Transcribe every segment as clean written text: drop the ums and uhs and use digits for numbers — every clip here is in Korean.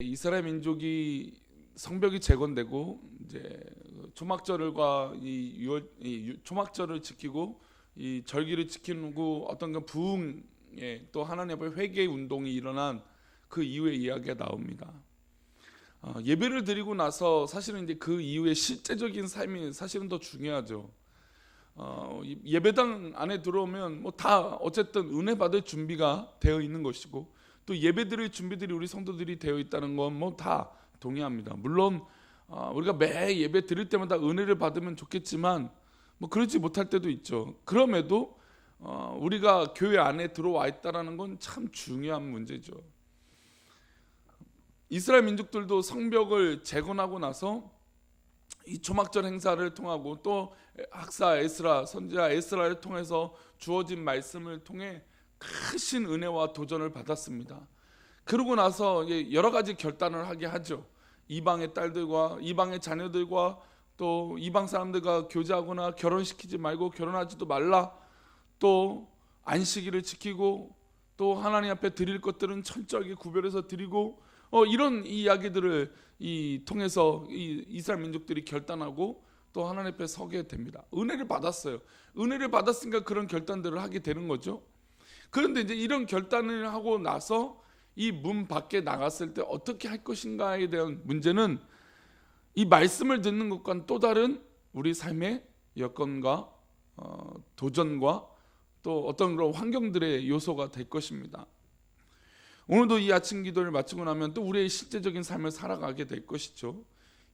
이스라엘 민족이 성벽이 재건되고 이제 초막절과 초막절을 지키고 이 절기를 지키고 어떤 그 부흥의 또 하나님 앞에 회개 운동이 일어난 그 이후의 이야기가 나옵니다. 예배를 드리고 나서 사실은 이제 그 이후의 실제적인 삶이 사실은 더 중요하죠. 예배당 안에 들어오면 뭐 다 어쨌든 은혜 받을 준비가 되어 있는 것이고 또 예배드릴 준비들이 우리 성도들이 되어 있다는 건 뭐 다 동의합니다. 물론 우리가 매 예배 드릴 때마다 은혜를 받으면 좋겠지만 뭐 그러지 못할 때도 있죠. 그럼에도 우리가 교회 안에 들어와 있다라는 건 참 중요한 문제죠. 이스라엘 민족들도 성벽을 재건하고 나서 이 초막절 행사를 통하고 또 학사 에스라 선지자 에스라를 통해서 주어진 말씀을 통해 크신 은혜와 도전을 받았습니다. 그러고 나서 여러 가지 결단을 하게 하죠. 이방의 딸들과 이방의 자녀들과 또 이방 사람들과 교제하거나 결혼시키지 말고 결혼하지도 말라. 또 안식일을 지키고 또 하나님 앞에 드릴 것들은 철저하게 구별해서 드리고 이런 이야기들을 통해서 이스라엘 민족들이 결단하고 또 하나님 앞에 서게 됩니다. 은혜를 받았어요. 은혜를 받았으니까 그런 결단들을 하게 되는 거죠. 그런데 이제 이런 결단을 하고 나서 이 문 밖에 나갔을 때 어떻게 할 것인가에 대한 문제는 이 말씀을 듣는 것과는 또 다른 우리 삶의 여건과 도전과 또 어떤 그런 환경들의 요소가 될 것입니다. 오늘도 이 아침 기도를 마치고 나면 또 우리의 실제적인 삶을 살아가게 될 것이죠.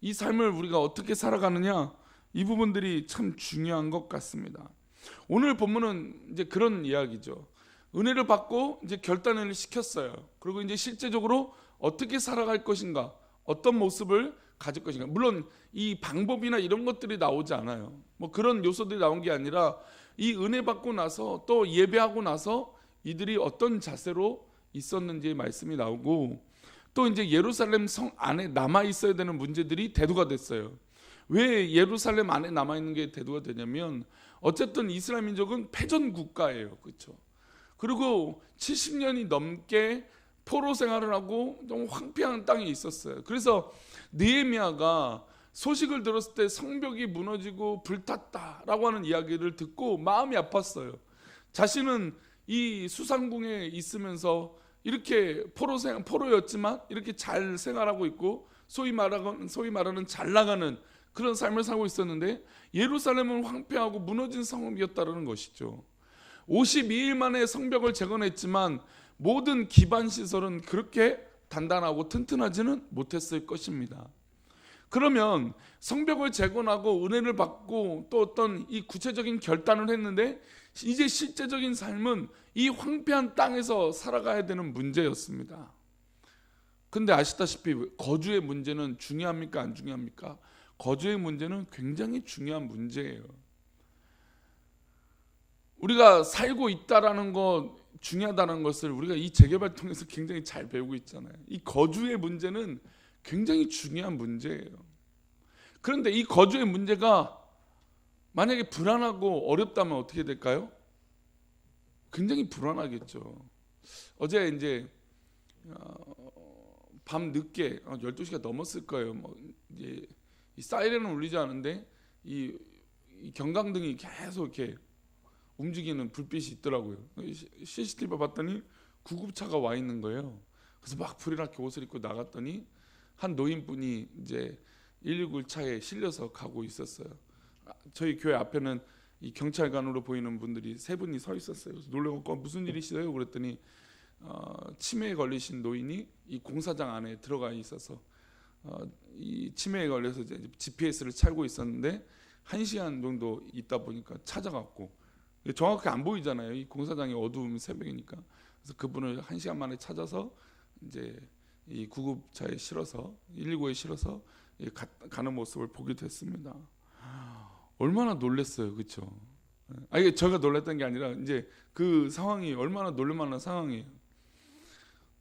이 삶을 우리가 어떻게 살아가느냐, 이 부분들이 참 중요한 것 같습니다. 오늘 본문은 이제 그런 이야기죠. 은혜를 받고 이제 결단을 시켰어요. 그리고 이제 실제적으로 어떻게 살아갈 것인가, 어떤 모습을 가질 것인가. 물론 이 방법이나 이런 것들이 나오지 않아요. 뭐 그런 요소들이 나온 게 아니라 이 은혜 받고 나서 또 예배하고 나서 이들이 어떤 자세로 있었는지 말씀이 나오고 또 이제 예루살렘 성 안에 남아 있어야 되는 문제들이 대두가 됐어요. 왜 예루살렘 안에 남아 있는 게 대두가 되냐면 어쨌든 이스라엘 민족은 패전 국가예요, 그렇죠? 그리고 70년이 넘게 포로 생활을 하고 좀 황폐한 땅에 있었어요. 그래서 느헤미야가 소식을 들었을 때 성벽이 무너지고 불탔다라고 하는 이야기를 듣고 마음이 아팠어요. 자신은 이 수상궁에 있으면서 이렇게 포로였지만 이렇게 잘 생활하고 있고 소위 말하는 잘 나가는 그런 삶을 살고 있었는데 예루살렘은 황폐하고 무너진 성읍이었다는 것이죠. 52일 만에 성벽을 재건했지만 모든 기반 시설은 그렇게 단단하고 튼튼하지는 못했을 것입니다. 그러면 성벽을 재건하고 은혜를 받고 또 어떤 이 구체적인 결단을 했는데 이제 실제적인 삶은 이 황폐한 땅에서 살아가야 되는 문제였습니다. 근데 아시다시피 거주의 문제는 중요합니까? 안 중요합니까? 거주의 문제는 굉장히 중요한 문제예요. 우리가 살고 있다라는 것 중요하다는 것을 우리가 이 재개발 통해서 굉장히 잘 배우고 있잖아요. 이 거주의 문제는 굉장히 중요한 문제예요. 그런데 이 거주의 문제가 만약에 불안하고 어렵다면 어떻게 될까요? 굉장히 불안하겠죠. 어제 이제 밤 늦게 12시가 넘었을 거예요. 뭐 이제 이 사이렌은 울리지 않은데 이 경광등이 계속 이렇게 움직이는 불빛이 있더라고요. CCTV 봤더니 구급차가 와 있는 거예요. 그래서 막 불이 나게 옷을 입고 나갔더니 한 노인분이 이제 119 차에 실려서 가고 있었어요. 저희 교회 앞에는 이 경찰관으로 보이는 분들이 세 분이 서 있었어요. 그래서 놀라고 무슨 일이시세요? 그랬더니 치매에 걸리신 노인이 이 공사장 안에 들어가 있어서 이 치매에 걸려서 이제 GPS를 찾고 있었는데 1시간 정도 있다 보니까 찾아갔고 정확히 안 보이잖아요. 이 공사장이 어두운 새벽이니까. 그래서 그분을 1시간 만에 찾아서 이제 이 구급차에 실어서 119에 실어서 가는 모습을 보게 됐습니다. 얼마나 놀랐어요, 그렇죠? 이게 제가 놀랐던 게 아니라 이제 그 상황이 얼마나 놀랄만한 상황이에요.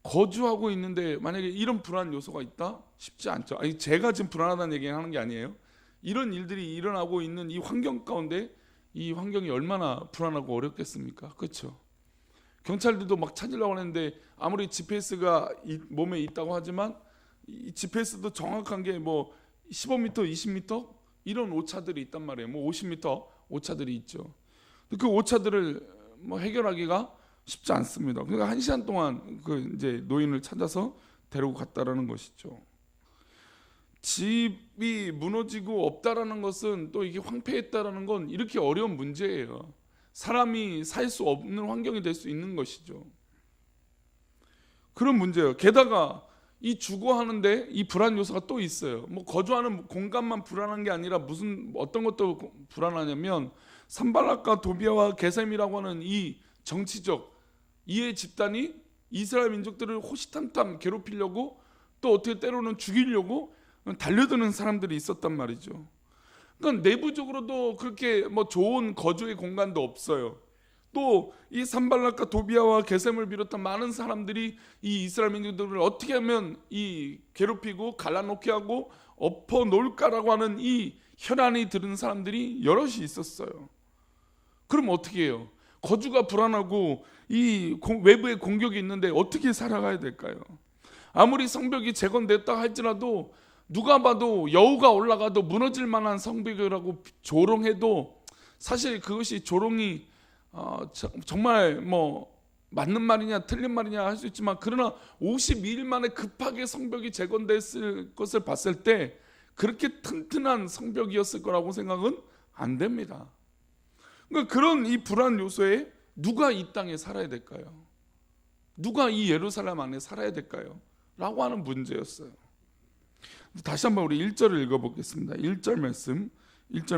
거주하고 있는데 만약에 이런 불안 요소가 있다? 쉽지 않죠. 제가 지금 불안하다는 얘기를 하는 게 아니에요. 이런 일들이 일어나고 있는 이 환경 가운데 이 환경이 얼마나 불안하고 어렵겠습니까? 그렇죠? 경찰들도 막 찾으려고 하는데 아무리 GPS가 몸에 있다고 하지만 이 GPS도 정확한 게 뭐 15m, 20m 이런 오차들이 있단 말이에요. 뭐 50m 오차들이 있죠. 그 오차들을 뭐 해결하기가 쉽지 않습니다. 그러니까 1시간 동안 그 이제 노인을 찾아서 데리고 갔다라는 것이죠. 집이 무너지고 없다라는 것은 또 이게 황폐했다라는 건 이렇게 어려운 문제예요. 사람이 살 수 없는 환경이 될 수 있는 것이죠. 그런 문제예요. 게다가 이 주거하는데 이 불안 요소가 또 있어요. 뭐 거주하는 공간만 불안한 게 아니라 무슨 어떤 것도 불안하냐면 산발락과 도비아와 게셈이라고 하는 이 정치적 이해 집단이 이스라엘 민족들을 호시탐탐 괴롭히려고 또 어떻게 때로는 죽이려고 달려드는 사람들이 있었단 말이죠. 그러니까 내부적으로도 그렇게 뭐 좋은 거주의 공간도 없어요. 또 이 산발락과 도비아와 게셈을 비롯한 많은 사람들이 이 이스라엘 민족들을 어떻게 하면 이 괴롭히고 갈라놓게 하고 엎어 놓을까라고 하는 이 혈안이 들은 사람들이 여럿이 있었어요. 그럼 어떻게 해요? 거주가 불안하고 이 외부의 공격이 있는데 어떻게 살아가야 될까요? 아무리 성벽이 재건됐다 할지라도 누가 봐도 여우가 올라가도 무너질 만한 성벽이라고 조롱해도 사실 그것이 조롱이 정말 뭐 맞는 말이냐 틀린 말이냐 할 수 있지만 그러나 52일 만에 급하게 성벽이 재건됐을 것을 봤을 때 그렇게 튼튼한 성벽이었을 거라고 생각은 안 됩니다. 그러니까 그런 이 불안 요소에 누가 이 땅에 살아야 될까요? 누가 이 예루살렘 안에 살아야 될까요? 라고 하는 문제였어요. 다시 한번 우리 1절을 읽어보겠습니다. 1절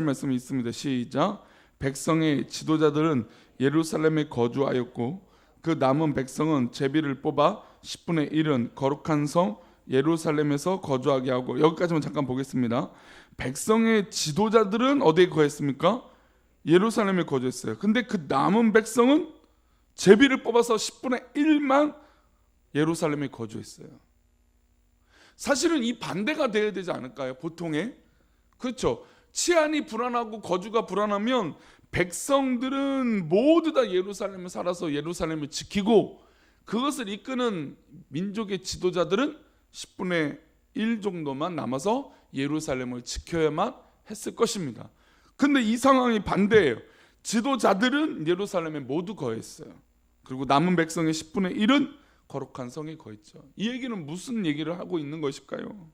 말씀이 있습니다. 시작. 백성의 지도자들은 예루살렘에 거주하였고 그 남은 백성은 제비를 뽑아 10분의 1은 거룩한 성 예루살렘에서 거주하게 하고, 여기까지만 잠깐 보겠습니다. 백성의 지도자들은 어디에 거했습니까? 예루살렘에 거주했어요. 근데 그 남은 백성은 제비를 뽑아서 10분의 1만 예루살렘에 거주했어요. 사실은 이 반대가 돼야 되지 않을까요? 보통의. 그렇죠. 치안이 불안하고 거주가 불안하면 백성들은 모두 다 예루살렘에 살아서 예루살렘을 지키고 그것을 이끄는 민족의 지도자들은 10분의 1 정도만 남아서 예루살렘을 지켜야만 했을 것입니다. 근데 이 상황이 반대예요. 지도자들은 예루살렘에 모두 거했어요. 그리고 남은 백성의 10분의 1은 거룩한 성에 거했죠. 이 얘기는 무슨 얘기를 하고 있는 것일까요?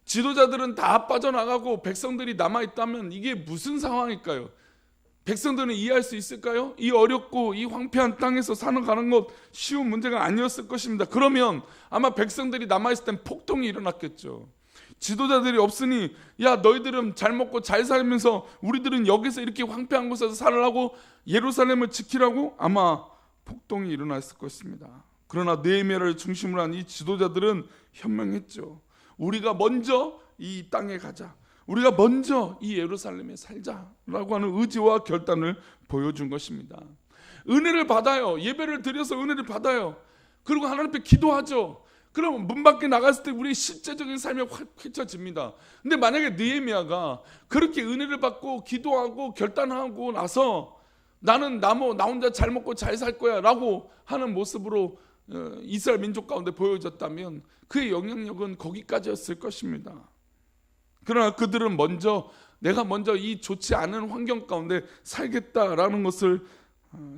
지도자들은 다 빠져나가고 백성들이 남아있다면 이게 무슨 상황일까요? 백성들은 이해할 수 있을까요? 이 어렵고 이 황폐한 땅에서 살아가는 것 쉬운 문제가 아니었을 것입니다. 그러면 아마 백성들이 남아있을 땐 폭동이 일어났겠죠. 지도자들이 없으니 야 너희들은 잘 먹고 잘 살면서 우리들은 여기서 이렇게 황폐한 곳에서 살라고 예루살렘을 지키라고 아마 폭동이 일어났을 것입니다. 그러나 느헤미야를 중심으로 한 이 지도자들은 현명했죠. 우리가 먼저 이 땅에 가자. 우리가 먼저 이 예루살렘에 살자라고 하는 의지와 결단을 보여준 것입니다. 은혜를 받아요. 예배를 드려서 은혜를 받아요. 그리고 하나님 앞에 기도하죠. 그럼 문 밖에 나갔을 때 우리의 실제적인 삶이 확 펼쳐집니다. 근데 만약에 느헤미야가 그렇게 은혜를 받고 기도하고 결단하고 나서 나는 나 혼자 잘 먹고 잘 살 거야 라고 하는 모습으로 이스라엘 민족 가운데 보여졌다면 그의 영향력은 거기까지였을 것입니다. 그러나 그들은 내가 먼저 이 좋지 않은 환경 가운데 살겠다라는 것을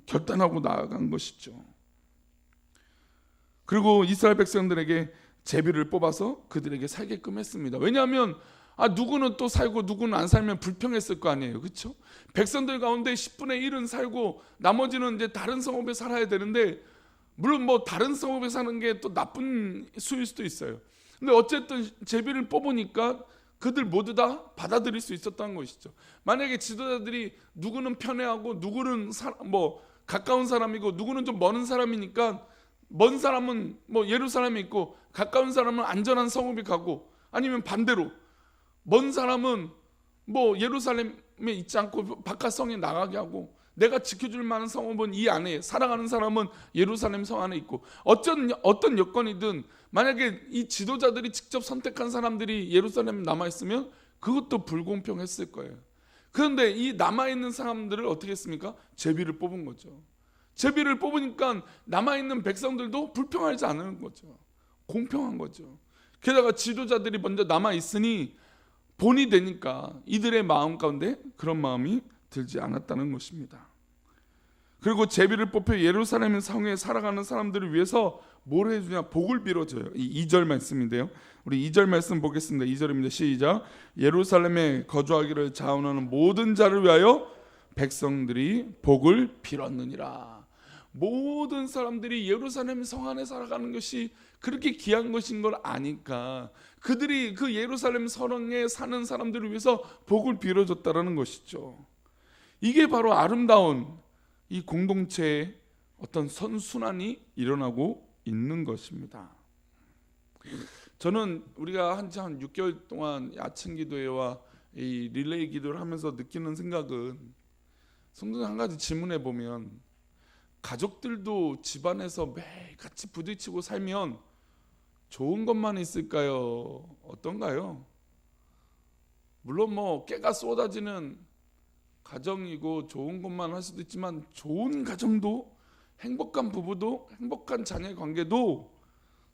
결단하고 나아간 것이죠. 그리고 이스라엘 백성들에게 제비를 뽑아서 그들에게 살게끔 했습니다. 왜냐하면 누구는 또 살고 누구는 안 살면 불평했을 거 아니에요. 그렇죠? 백성들 가운데 10분의 1은 살고 나머지는 이제 다른 성읍에 살아야 되는데 물론 뭐 다른 성읍에 사는 게 또 나쁜 수일 수도 있어요. 근데 어쨌든 제비를 뽑으니까 그들 모두 다 받아들일 수 있었다는 것이죠. 만약에 지도자들이 누구는 편애하고 누구는 뭐 가까운 사람이고 누구는 좀 먼 사람이니까 먼 사람은 뭐 예루살렘에 있고 가까운 사람은 안전한 성읍에 가고 아니면 반대로 먼 사람은 뭐 예루살렘에 있지 않고 바깥 성에 나가게 하고 내가 지켜줄 만한 성읍은 이 안에 살아가는 사람은 예루살렘 성 안에 있고 어떤 여건이든 만약에 이 지도자들이 직접 선택한 사람들이 예루살렘에 남아있으면 그것도 불공평했을 거예요. 그런데 이 남아있는 사람들을 어떻게 했습니까? 제비를 뽑은 거죠. 제비를 뽑으니까 남아있는 백성들도 불평하지 않은 거죠. 공평한 거죠. 게다가 지도자들이 먼저 남아 있으니 본이 되니까 이들의 마음 가운데 그런 마음이 들지 않았다는 것입니다. 그리고 제비를 뽑혀 예루살렘 성에 살아가는 사람들을 위해서 뭘 해주냐? 복을 빌어줘요. 이 2절 말씀인데요, 우리 2절 말씀 보겠습니다. 2절입니다. 시작. 예루살렘에 거주하기를 자원하는 모든 자를 위하여 백성들이 복을 빌었느니라. 모든 사람들이 예루살렘 성 안에 살아가는 것이 그렇게 귀한 것인 걸 아니까 그들이 그 예루살렘 성에 사는 사람들을 위해서 복을 빌어줬다라는 것이죠. 이게 바로 아름다운 이 공동체의 어떤 선순환이 일어나고 있는 것입니다. 저는 우리가 한 6개월 동안 야친 기도회와 이 릴레이 기도를 하면서 느끼는 생각은, 성도님 한 가지 질문해 보면, 가족들도 집안에서 매일 같이 부딪히고 살면 좋은 것만 있을까요? 어떤가요? 물론 뭐 깨가 쏟아지는 가정이고 좋은 것만 할 수도 있지만, 좋은 가정도, 행복한 부부도, 행복한 자녀 관계도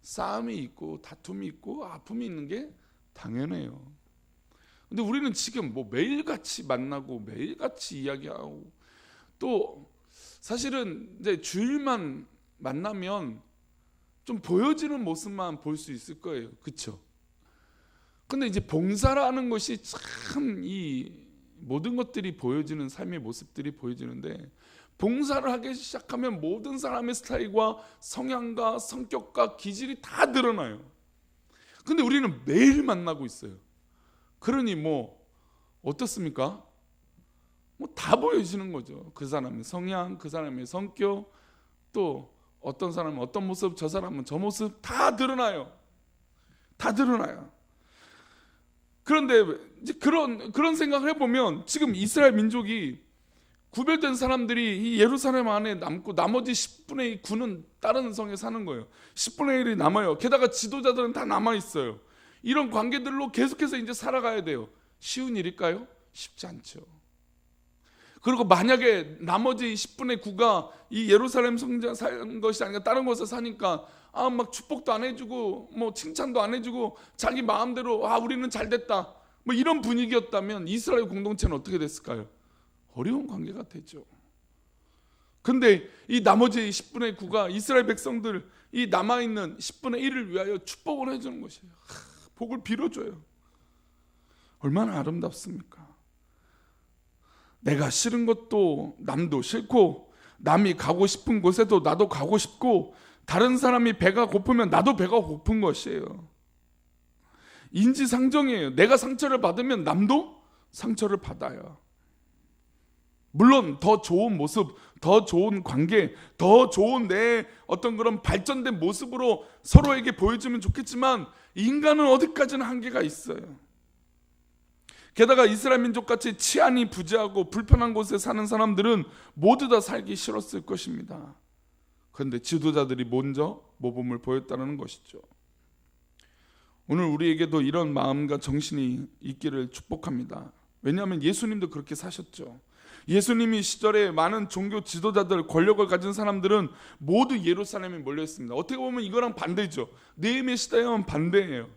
싸움이 있고 다툼이 있고 아픔이 있는 게 당연해요. 근데 우리는 지금 뭐 매일같이 만나고 매일같이 이야기하고, 또 사실은 이제 주일만 만나면 좀 보여지는 모습만 볼 수 있을 거예요. 그렇죠? 근데 이제 봉사라는 것이 참 이 모든 것들이 보여지는, 삶의 모습들이 보여지는데, 봉사를 하기 시작하면 모든 사람의 스타일과 성향과 성격과 기질이 다 드러나요. 근데 우리는 매일 만나고 있어요. 그러니 뭐 어떻습니까? 뭐 다 보여지는 거죠. 그 사람의 성향, 그 사람의 성격, 또 어떤 사람은 어떤 모습, 저 사람은 저 모습 다 드러나요. 다 드러나요. 그런데 이제 그런 생각을 해보면, 지금 이스라엘 민족이 구별된 사람들이 이 예루살렘 안에 남고 나머지 10분의 9는 다른 성에 사는 거예요. 10분의 1이 남아요. 게다가 지도자들은 다 남아 있어요. 이런 관계들로 계속해서 이제 살아가야 돼요. 쉬운 일일까요? 쉽지 않죠. 그리고 만약에 나머지 10분의 9가 이 예루살렘 성전 사는 것이 아니라 다른 곳에 사니까 막 축복도 안 해주고 뭐 칭찬도 안 해주고 자기 마음대로 우리는 잘 됐다, 뭐 이런 분위기였다면 이스라엘 공동체는 어떻게 됐을까요? 어려운 관계가 되죠. 근데 이 나머지 10분의 9가 이스라엘 백성들, 이 남아있는 10분의 1을 위하여 축복을 해주는 것이에요. 복을 빌어줘요. 얼마나 아름답습니까? 내가 싫은 것도 남도 싫고, 남이 가고 싶은 곳에도 나도 가고 싶고, 다른 사람이 배가 고프면 나도 배가 고픈 것이에요. 인지상정이에요. 내가 상처를 받으면 남도 상처를 받아요. 물론 더 좋은 모습, 더 좋은 관계, 더 좋은 내 어떤 그런 발전된 모습으로 서로에게 보여주면 좋겠지만, 인간은 어디까지나 한계가 있어요. 게다가 이스라엘 민족같이 치안이 부재하고 불편한 곳에 사는 사람들은 모두 다 살기 싫었을 것입니다. 그런데 지도자들이 먼저 모범을 보였다는 것이죠. 오늘 우리에게도 이런 마음과 정신이 있기를 축복합니다. 왜냐하면 예수님도 그렇게 사셨죠. 예수님이 시절에 많은 종교 지도자들, 권력을 가진 사람들은 모두 예루살렘에 몰려 있습니다. 어떻게 보면 이거랑 반대죠. 네헤미야 시대와는 반대예요.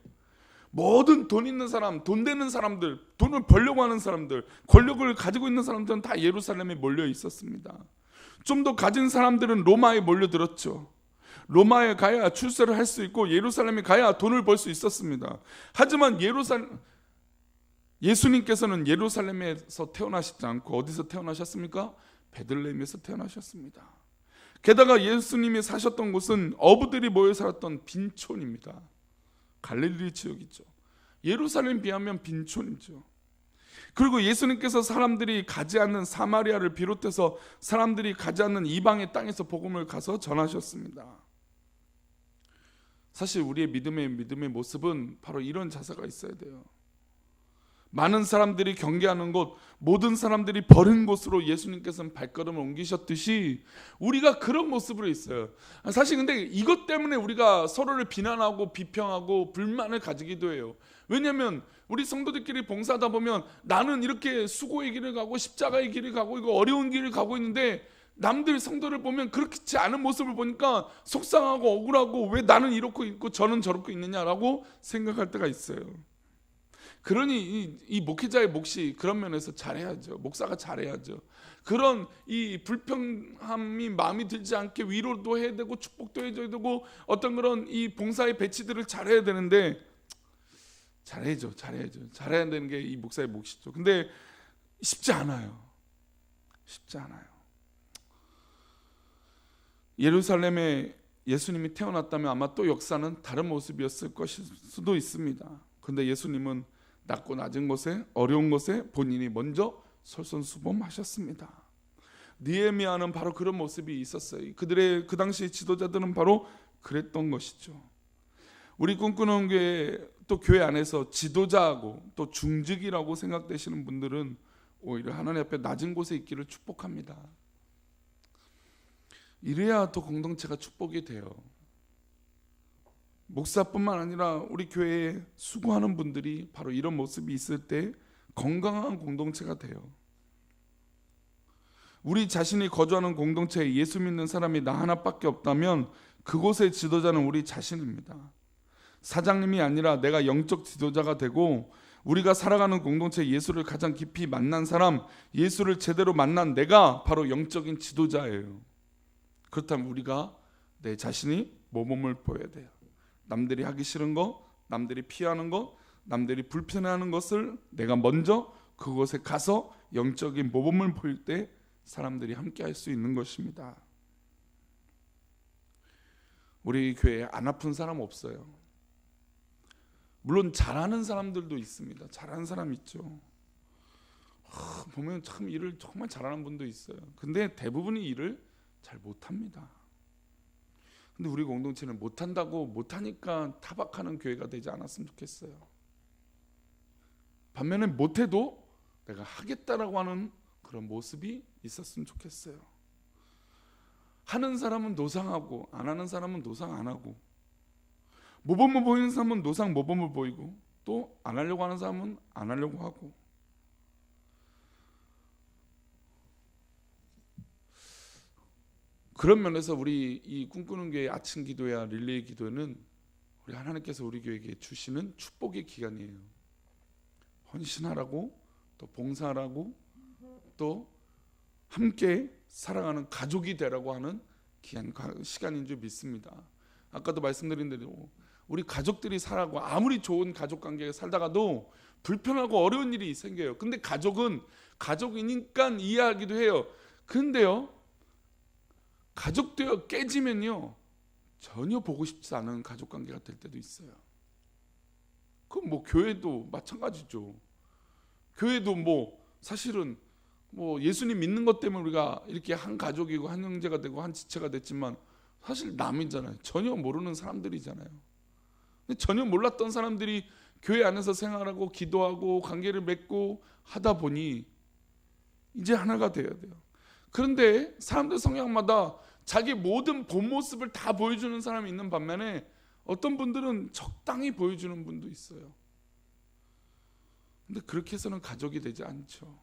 모든 돈 있는 사람, 돈 되는 사람들, 돈을 벌려고 하는 사람들, 권력을 가지고 있는 사람들은 다 예루살렘에 몰려 있었습니다. 좀 더 가진 사람들은 로마에 몰려들었죠. 로마에 가야 출세를 할 수 있고 예루살렘에 가야 돈을 벌 수 있었습니다. 하지만 예수님께서는 예루살렘에서 태어나시지 않고 어디서 태어나셨습니까? 베들레헴에서 태어나셨습니다. 게다가 예수님이 사셨던 곳은 어부들이 모여 살았던 빈촌입니다. 갈릴리 지역이죠. 예루살렘 비하면 빈촌이죠. 그리고 예수님께서 사람들이 가지 않는 사마리아를 비롯해서 사람들이 가지 않는 이방의 땅에서 복음을 가서 전하셨습니다. 사실 우리의 믿음의 모습은 바로 이런 자세가 있어야 돼요. 많은 사람들이 경계하는 곳, 모든 사람들이 버린 곳으로 예수님께서는 발걸음을 옮기셨듯이 우리가 그런 모습으로 있어요. 사실 근데 이것 때문에 우리가 서로를 비난하고 비평하고 불만을 가지기도 해요. 왜냐하면 우리 성도들끼리 봉사하다 보면 나는 이렇게 수고의 길을 가고 십자가의 길을 가고 이거 어려운 길을 가고 있는데 남들 성도를 보면 그렇지 않은 모습을 보니까 속상하고 억울하고 왜 나는 이렇고 있고 저는 저렇고 있느냐라고 생각할 때가 있어요. 그러니 이 목회자의 몫이 그런 면에서 잘해야죠. 목사가 잘해야죠. 그런 이 불평함이 마음이 들지 않게 위로도 해야 되고 축복도 해줘야 되고 어떤 그런 이 봉사의 배치들을 잘해야 되는데 잘해야죠. 잘해야 되는 게 이 목사의 몫이죠. 근데 쉽지 않아요. 예루살렘에 예수님이 태어났다면 아마 또 역사는 다른 모습이었을 것일 수도 있습니다. 그런데 예수님은 낮고 낮은 곳에 어려운 곳에 본인이 먼저 솔선수범하셨습니다. 느헤미야는 바로 그런 모습이 있었어요. 그들의 그 당시 지도자들은 바로 그랬던 것이죠. 우리 꿈꾸는 교회 또 교회 안에서 지도자하고 또 중직이라고 생각되시는 분들은 오히려 하나님 앞에 낮은 곳에 있기를 축복합니다. 이래야 또 공동체가 축복이 돼요. 목사뿐만 아니라 우리 교회에 수고하는 분들이 바로 이런 모습이 있을 때 건강한 공동체가 돼요. 우리 자신이 거주하는 공동체에 예수 믿는 사람이 나 하나밖에 없다면 그곳의 지도자는 우리 자신입니다. 사장님이 아니라 내가 영적 지도자가 되고 우리가 살아가는 공동체에 예수를 가장 깊이 만난 사람, 예수를 제대로 만난 내가 바로 영적인 지도자예요. 그렇다면 우리가 내 자신이 모범을 보여야 돼요. 남들이 하기 싫은 거, 남들이 피하는 거, 남들이 불편해하는 것을 내가 먼저 그곳에 가서 영적인 모범을 보일 때 사람들이 함께 할 수 있는 것입니다. 우리 교회에 안 아픈 사람 없어요. 물론 잘하는 사람들도 있습니다. 잘하는 사람 있죠. 보면 참 일을 정말 잘하는 분도 있어요. 근데 대부분이 일을 잘 못합니다. 근데 우리 공동체는 못한다고 못하니까 타박하는 교회가 되지 않았으면 좋겠어요. 반면에 못해도 내가 하겠다라고 하는 그런 모습이 있었으면 좋겠어요. 하는 사람은 노상하고 안 하는 사람은 노상 안 하고, 모범을 보이는 사람은 노상 모범을 보이고, 또 안 하려고 하는 사람은 안 하려고 하고. 그런 면에서 우리 이 꿈꾸는 교회 아침 기도야 릴레이 기도는 우리 하나님께서 우리 교회에게 주시는 축복의 기간이에요. 헌신하라고, 또 봉사하라고, 또 함께 살아가는 가족이 되라고 하는 귀한 시간인 줄 믿습니다. 아까도 말씀드린 대로 우리 가족들이 살아가고 아무리 좋은 가족 관계에 살다가도 불편하고 어려운 일이 생겨요. 근데 가족은 가족이니까 이해하기도 해요. 근데요, 가족되어 깨지면요 전혀 보고 싶지 않은 가족 관계가 될 때도 있어요. 그럼 뭐 교회도 마찬가지죠. 교회도 뭐 사실은 뭐 예수님 믿는 것 때문에 우리가 이렇게 한 가족이고 한 형제가 되고 한 지체가 됐지만 사실 남이잖아요. 전혀 모르는 사람들이잖아요. 근데 전혀 몰랐던 사람들이 교회 안에서 생활하고 기도하고 관계를 맺고 하다 보니 이제 하나가 되어야 돼요. 그런데 사람들 성향마다 자기 모든 본 모습을 다 보여주는 사람이 있는 반면에 어떤 분들은 적당히 보여주는 분도 있어요. 근데 그렇게 해서는 가족이 되지 않죠.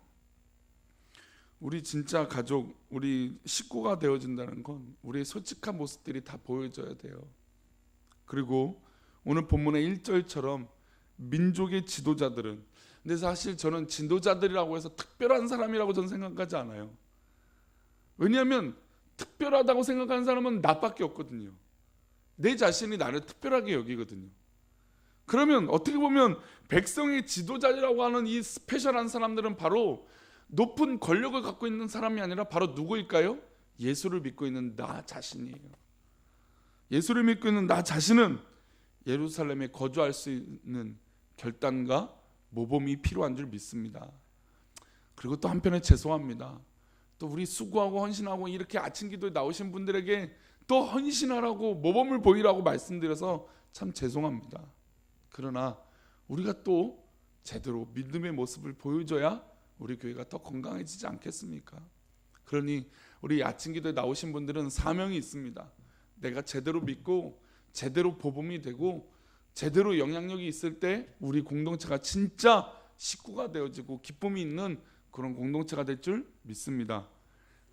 우리 진짜 가족, 우리 식구가 되어준다는 건 우리의 솔직한 모습들이 다 보여져야 돼요. 그리고 오늘 본문의 1절처럼 민족의 지도자들은, 근데 사실 저는 지도자들이라고 해서 특별한 사람이라고 저는 생각하지 않아요. 왜냐하면 특별하다고 생각하는 사람은 나밖에 없거든요. 내 자신이 나를 특별하게 여기거든요. 그러면 어떻게 보면 백성의 지도자라고 하는 이 스페셜한 사람들은 바로 높은 권력을 갖고 있는 사람이 아니라 바로 누구일까요? 예수를 믿고 있는 나 자신이에요. 예수를 믿고 있는 나 자신은 예루살렘에 거주할 수 있는 결단과 모범이 필요한 줄 믿습니다. 그리고 또 한편에 죄송합니다. 또 우리 수고하고 헌신하고 이렇게 아침 기도에 나오신 분들에게 또 헌신하라고 모범을 보이라고 말씀드려서 참 죄송합니다. 그러나 우리가 또 제대로 믿음의 모습을 보여줘야 우리 교회가 더 건강해지지 않겠습니까? 그러니 우리 아침 기도에 나오신 분들은 사명이 있습니다. 내가 제대로 믿고 제대로 보범이 되고 제대로 영향력이 있을 때 우리 공동체가 진짜 식구가 되어지고 기쁨이 있는 그런 공동체가 될 줄 믿습니다.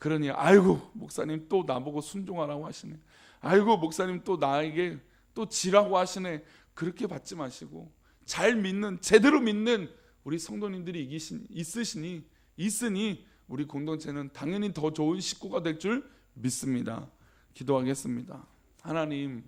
그러니 아이고 목사님 또 나보고 순종하라고 하시네, 아이고 목사님 또 나에게 또 지라고 하시네, 그렇게 받지 마시고 잘 믿는, 제대로 믿는 우리 성도님들이 있으니 우리 공동체는 당연히 더 좋은 식구가 될 줄 믿습니다. 기도하겠습니다. 하나님,